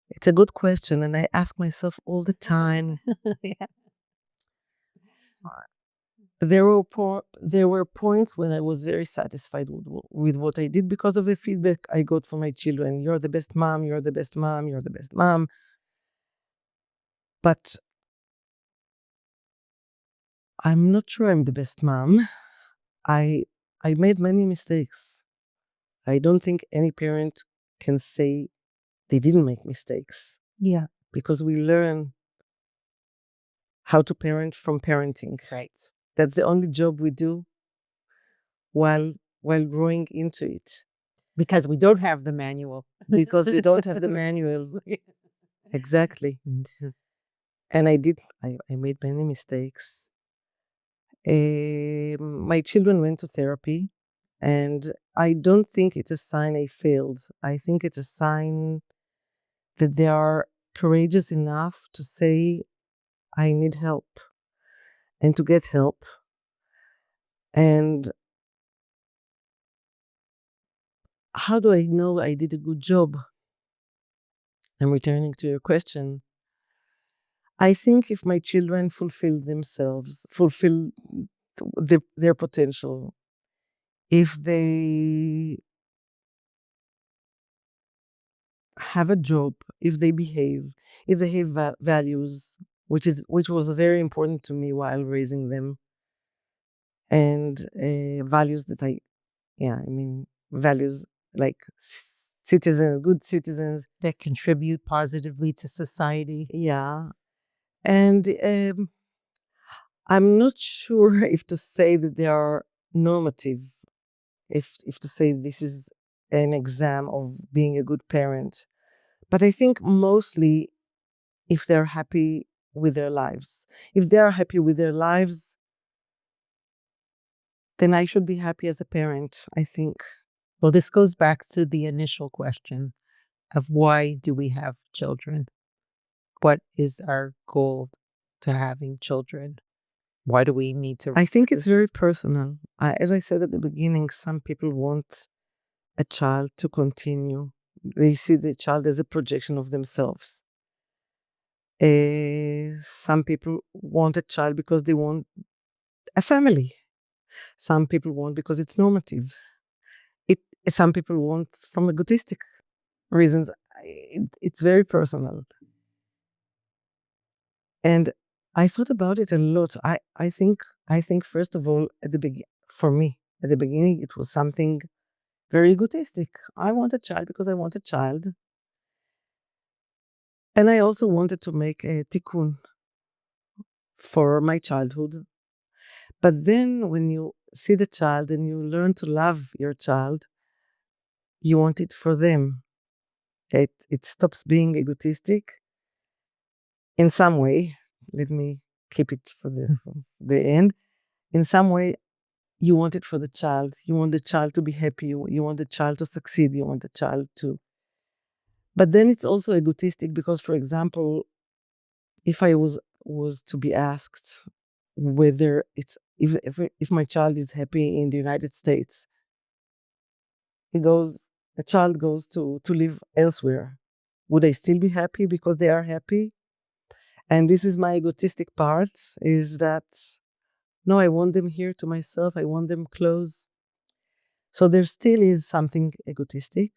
It's a good question, and I ask myself all the time. Yeah. there were points when I was very satisfied with what I did because of the feedback I got from my children. You're the best mom, you're the best mom, you're the best mom. But I'm not sure I'm the best mom. I I made many mistakes. I don't think any parent can say they didn't make mistakes. Yeah. Because we learn how to parent from parenting. Right. That's the only job we do while growing into it. Because we don't have the manual. Because we don't have the manual. Exactly. And I made many mistakes. My children went to therapy, and I don't think it's a sign I failed. I think it's a sign that they are courageous enough to say, I need help, and to get help. And how do I know I did a good job? I'm returning to your question. I think if my children fulfill their potential, if they have a job, if they have values, which was very important to me while raising them, and values that values like citizens, good citizens that contribute positively to society. Yeah, and I'm not sure if to say that they are normative, if to say this is an exam of being a good parent. But I think mostly if they're happy with their lives. If they are happy with their lives, then I should be happy as a parent, I think. Well, this goes back to the initial question of why do we have children? What is our goal to having children? Why do we need to? I think it's very personal. As I said at the beginning, some people want a child to continue. They see the child as a projection of themselves. Some people want a child because they want a family. Some people want because it's normative. Some people want from egotistic reasons. It's very personal. And I thought about it a lot. I think first of all, for me, at the beginning, it was something very egotistic. I want a child because I want a child. And I also wanted to make a tikkun for my childhood. But then when you see the child and you learn to love your child, you want it for them. It stops being egotistic in some way. Let me keep it for the end. In some way, you want it for the child. You want the child to be happy. You want the child to succeed. You want the child to. But then it's also egotistic because, for example, if I was to be asked whether it's if my child is happy in the United States, the child goes to live elsewhere. Would I still be happy because they are happy? And this is my egotistic part, is that no, I want them here to myself. I want them close. So there still is something egotistic,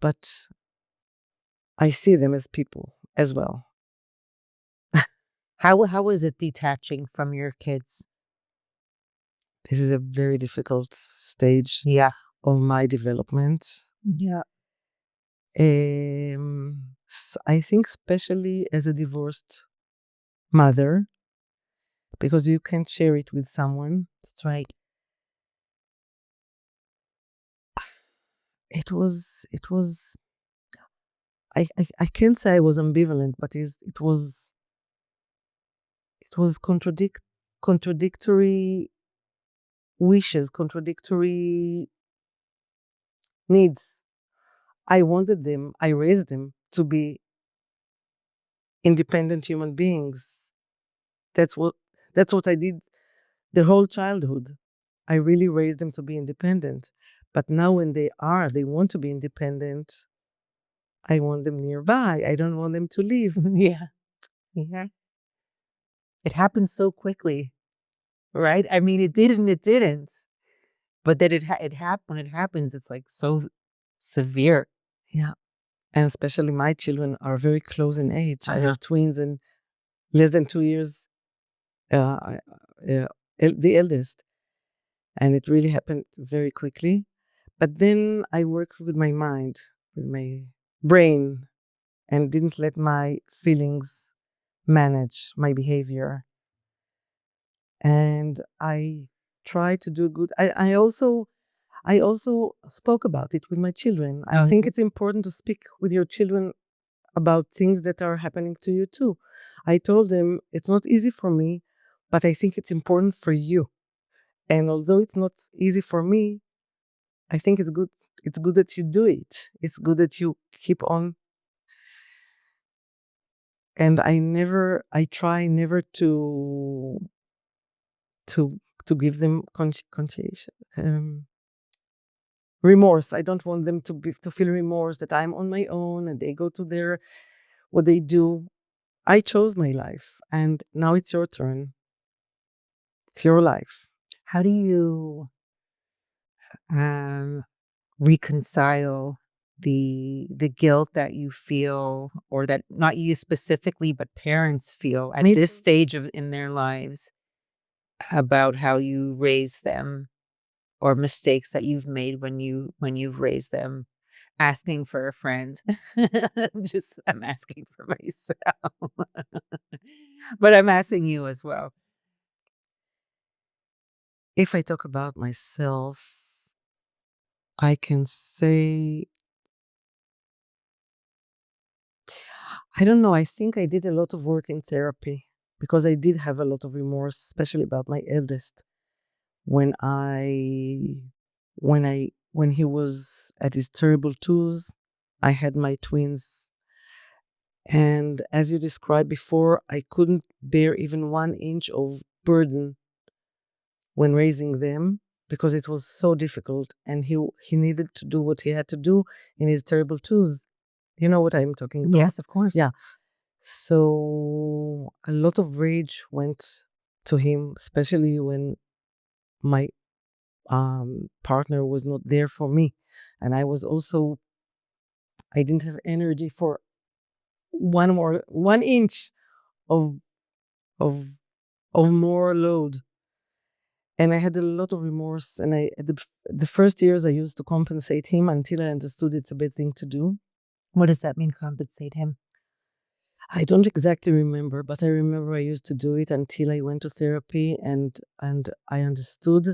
but I see them as people as well. How is it detaching from your kids? This is a very difficult stage Yeah. of my development. Yeah. I think especially as a divorced mother, because you can share it with someone. That's right. It was I can't say I was ambivalent, but it was contradictory wishes, contradictory needs. I wanted them, I raised them to be independent human beings. That's what I did the whole childhood. I really raised them to be independent. But now when they want to be independent, I want them nearby. I don't want them to leave. Yeah. Yeah. It happens so quickly. right? I mean, it did and it didn't. But that it happened. When it happens, it's like so severe. Yeah. And especially my children are very close in age. I Uh-huh. have twins and less than 2 years, the eldest. And it really happened very quickly. But then I worked with my mind, with my brain, and didn't let my feelings manage my behavior. And I tried to do good. I also spoke about it with my children. I think it's important to speak with your children about things that are happening to you too. I told them it's not easy for me, but I think it's important for you. And although it's not easy for me, I think it's good that you do it. It's good that you keep on. And I try never to to give them conscientious remorse. I don't want them to feel remorse that I'm on my own and they go to their what they do. I chose my life, and now it's your turn. It's your life. How do you um, reconcile the guilt that you feel, or that not you specifically, but parents feel at Me this too. stage of in their lives about how you raise them, or mistakes that you've made when you've raised them? Asking for a friend. Just I'm asking for myself. But I'm asking you as well. If I talk about myself, I can say I don't know. I think I did a lot of work in therapy because I did have a lot of remorse, especially about my eldest when when he was at his terrible twos. I had my twins, and as you described before, I couldn't bear even 1 inch of burden when raising them because it was so difficult, and he needed to do what he had to do in his terrible twos. You know what I'm talking about? Yes, of course. Yeah. So a lot of rage went to him, especially when my partner was not there for me, and I didn't have energy for 1 inch of of of more load, and I had a lot of remorse. And the first years I used to compensate him until I understood it's a bad thing to do. What does that mean, compensate him? I don't exactly remember, but I remember I used to do it until I went to therapy, and I understood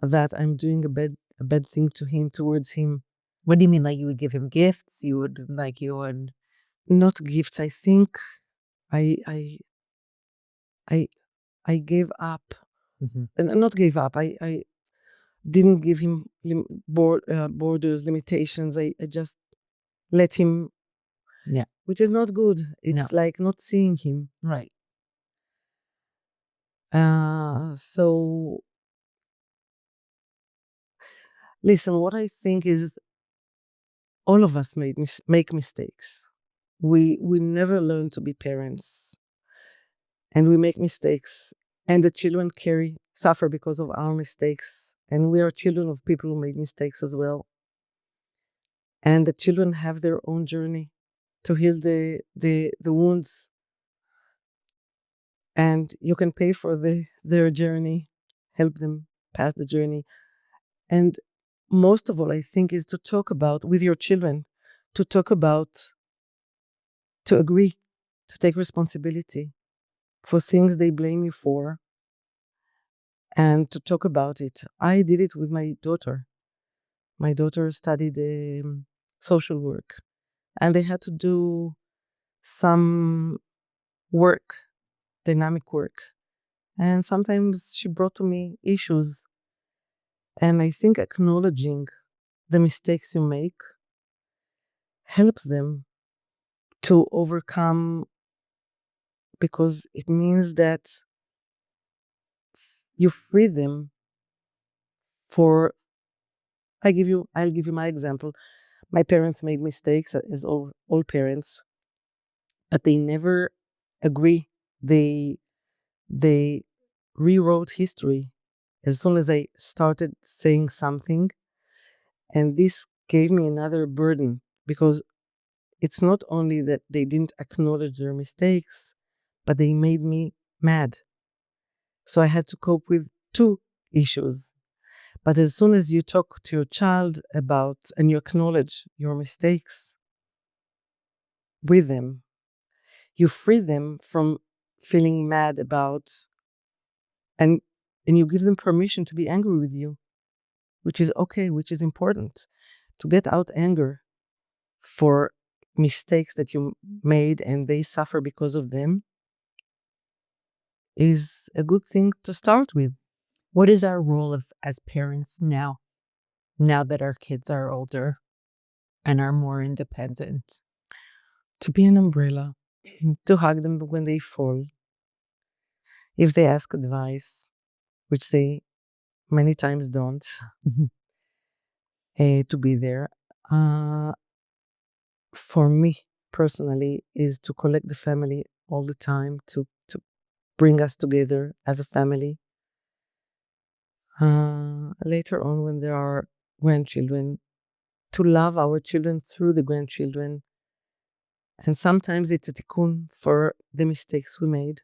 that I'm doing a bad thing to him towards him. What do you mean? Like you would give him gifts? You would Not gifts. I think I I I I gave up. Mhm. And not gave up. I didn't give him borders, limitations. I just let him, Yeah. which is not good. No. It's like not seeing him. Right. So listen, what I think is all of us make mistakes. We never learn to be parents, and we make mistakes, and the children suffer because of our mistakes, and we are children of people who made mistakes as well. And the children have their own journey to heal the wounds, and you can pay for their journey, help them pass the journey. And most of all, I think, is to talk about with your children, to talk about, to agree, to take responsibility for things they blame you for, and to talk about it. I did it with my daughter. My daughter studied social work, and they had to do some work, dynamic work. And sometimes she brought to me issues. And I think acknowledging the mistakes you make helps them to overcome, because it means that you free them for I'll give you my example. My parents made mistakes, as all parents, but they never agree. They rewrote history as soon as I started saying something. And this gave me another burden because it's not only that they didn't acknowledge their mistakes, but they made me mad. So I had to cope with two issues. But as soon as you talk to your child about and you acknowledge your mistakes with them, you free them from feeling mad about and you give them permission to be angry with you, which is okay, which is important. To get out anger for mistakes that you made and they suffer because of them is a good thing to start with. What is our role as parents now that our kids are older and are more independent? To be an umbrella, to hug them when they fall, if they ask advice, which they many times don't, to be there. For me personally, is to collect the family all the time, to bring us together as a family. Later on, when there are grandchildren, to love our children through the grandchildren. And sometimes it's a tikkun for the mistakes we made,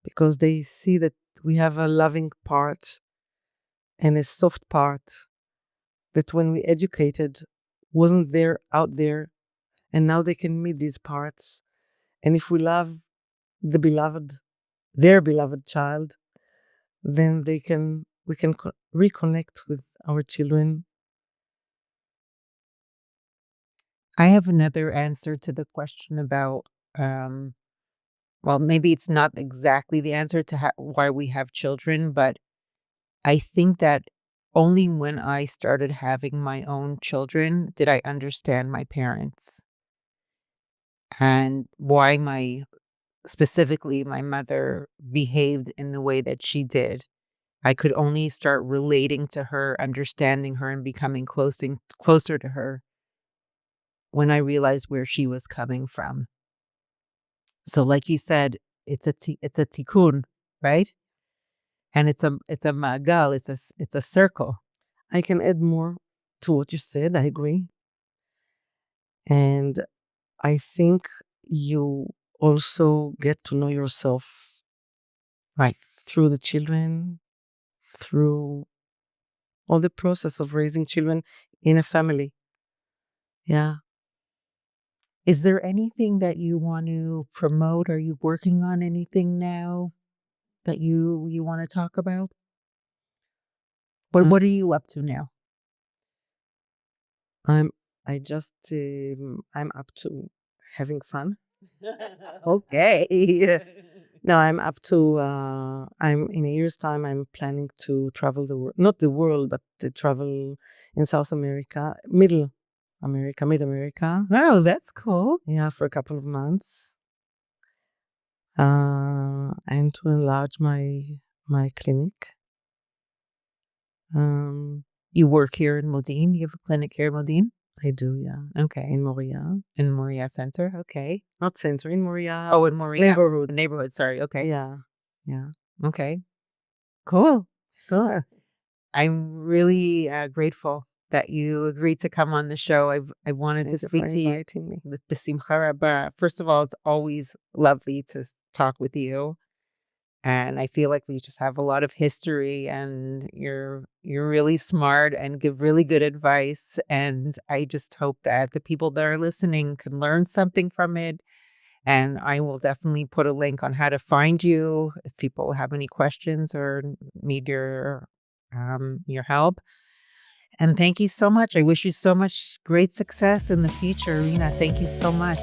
because they see that we have a loving part and a soft part that when we educated wasn't there out there, and now they can meet these parts. And if we love the beloved, their beloved child, then we can reconnect with our children. I have another answer to the question about, well, maybe it's not exactly the answer to why we have children, but I think that only when I started having my own children did I understand my parents and why specifically my mother behaved in the way that she did. I could only start relating to her, understanding her, and becoming closer to her when I realized where she was coming from. So, like you said, it's a tikkun, right? And it's a magal. It's a circle. I can add more to what you said. I agree. And I think you also get to know yourself, Right. through the children, through all the process of raising children in a family. Yeah. Is there anything that you want to promote? Are you working on anything now that you want to talk about? What are you up to now? I'm up to having fun. Okay. No, I'm up to I'm in a year's time I'm planning to travel the world, not the world, but to travel in South America, mid America. Wow, that's cool. Yeah, for a couple of months. And to enlarge my clinic. You work here in Modine? You have a clinic here in Modine? I do, yeah. Okay. In Moria. In Moria Center? Okay. Not center, in Moria. Oh, in Moria. Neighborhood. Neighborhood, sorry. Okay. Yeah. Yeah. Okay. Cool. Cool. I'm really grateful that you agreed to come on the show. I wanted Thank to you speak for to you inviting me. with Besimcha Rabba. First of all, it's always lovely to talk with you. And I feel like we just have a lot of history, and you're really smart and give really good advice. And I just hope that the people that are listening can learn something from it. And I will definitely put a link on how to find you if people have any questions or need your help. And thank you so much. I wish you so much great success in the future, Rina. Thank you so much.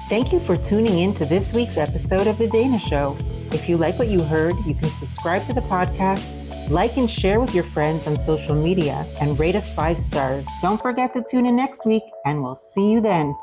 Thank you for tuning in to this week's episode of The Dayna Show. If you like what you heard, you can subscribe to the podcast, like and share with your friends on social media, and rate us 5 stars. Don't forget to tune in next week, and we'll see you then.